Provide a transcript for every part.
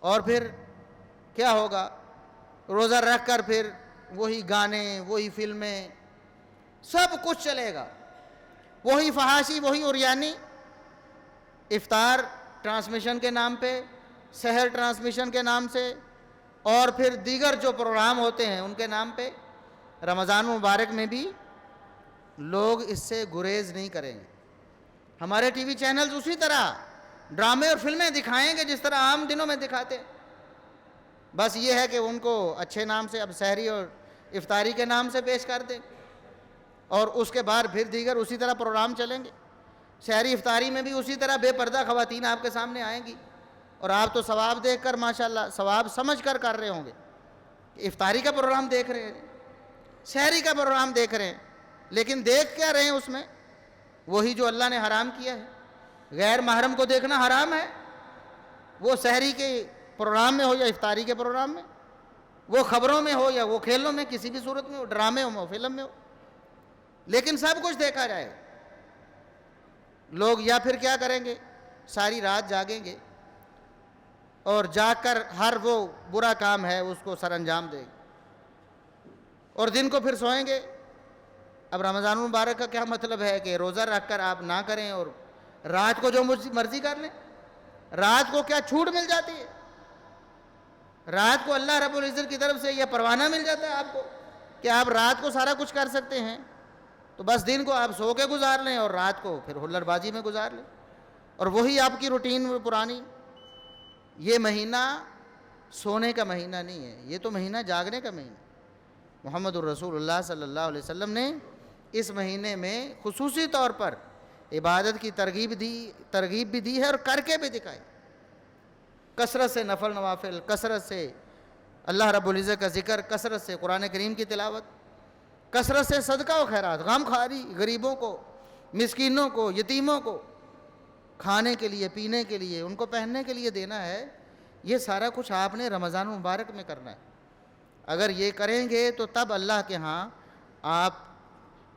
اور پھر کیا ہوگا؟ روزہ رکھ کر پھر وہی گانے، وہی فلمیں، سب کچھ چلے گا، وہی فحاشی، وہی عریانی، افطار ٹرانسمیشن کے نام پہ، سحر ٹرانسمیشن کے نام سے، اور پھر دیگر جو پروگرام ہوتے ہیں ان کے نام پہ۔ رمضان مبارک میں بھی لوگ اس سے گریز نہیں کریں گے۔ ہمارے ٹی وی چینلز اسی طرح ڈرامے اور فلمیں دکھائیں گے جس طرح عام دنوں میں دکھاتے ہیں، بس یہ ہے کہ ان کو اچھے نام سے اب سحری اور افطاری کے نام سے پیش کر دیں، اور اس کے بعد پھر دیگر اسی طرح پروگرام چلیں گے۔ سحری افطاری میں بھی اسی طرح بے پردہ خواتین آپ کے سامنے آئیں گی، اور آپ تو ثواب دیکھ کر ماشاءاللہ ثواب سمجھ کر کر رہے ہوں گے کہ افطاری کا پروگرام دیکھ رہے ہیں، سحری کا پروگرام دیکھ رہے ہیں، لیکن دیکھ کیا رہے ہیں اس میں؟ وہی جو اللہ نے حرام کیا ہے۔ غیر محرم کو دیکھنا حرام ہے، وہ سحری کے پروگرام میں ہو یا افطاری کے پروگرام میں، وہ خبروں میں ہو یا وہ کھیلوں میں، کسی بھی صورت میں ہو، ڈرامے ہو، فلم میں ہو، لیکن سب کچھ دیکھا جائے گا۔ لوگ یا پھر کیا کریں گے؟ ساری رات جاگیں گے اور جاگ کر ہر وہ برا کام ہے اس کو سر انجام دیں گے، اور دن کو پھر سوئیں گے۔ اب رمضان المبارک کا کیا مطلب ہے کہ روزہ رکھ کر آپ نہ کریں اور رات کو جو مرضی کر لیں؟ رات کو کیا چھوٹ مل جاتی ہے؟ رات کو اللہ رب العزت کی طرف سے یہ پروانہ مل جاتا ہے آپ کو کہ آپ رات کو سارا کچھ کر سکتے ہیں؟ تو بس دن کو آپ سو کے گزار لیں اور رات کو پھر ہلڑ بازی میں گزار لیں، اور وہی آپ کی روٹین پرانی۔ یہ مہینہ سونے کا مہینہ نہیں ہے، یہ تو مہینہ جاگنے کا مہینہ۔ محمد الرسول اللہ صلی اللہ علیہ وسلم نے اس مہینے میں خصوصی طور پر عبادت کی ترغیب بھی دی ہے اور کر کے بھی دکھائی۔ کثرت سے نفل نوافل، کثرت سے اللہ رب العزت کا ذکر، کثرت سے قرآن کریم کی تلاوت، کثرت سے صدقہ و خیرات، غم خواری، غریبوں کو، مسکینوں کو، یتیموں کو کھانے کے لیے، پینے کے لیے، ان کو پہننے کے لیے دینا ہے۔ یہ سارا کچھ آپ نے رمضان مبارک میں کرنا ہے۔ اگر یہ کریں گے تو تب اللہ کے ہاں آپ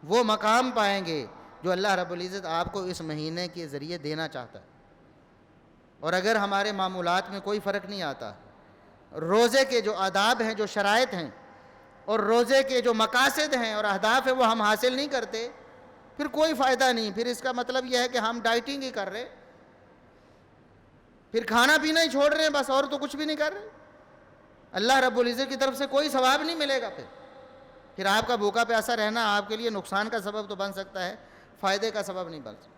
وہ مقام پائیں گے جو اللہ رب العزت آپ کو اس مہینے کے ذریعے دینا چاہتا ہے۔ اور اگر ہمارے معمولات میں کوئی فرق نہیں آتا، روزے کے جو آداب ہیں، جو شرائط ہیں، اور روزے کے جو مقاصد ہیں اور اہداف ہیں وہ ہم حاصل نہیں کرتے، پھر کوئی فائدہ نہیں۔ پھر اس کا مطلب یہ ہے کہ ہم ڈائٹنگ ہی کر رہے، پھر کھانا پینا ہی چھوڑ رہے ہیں بس، اور تو کچھ بھی نہیں کر رہے۔ اللہ رب العزت کی طرف سے کوئی ثواب نہیں ملے گا۔ پھر آپ کا بھوکا پیاسا رہنا آپ کے لیے نقصان کا سبب تو بن سکتا ہے، فائدے کا سبب نہیں بن سکتا۔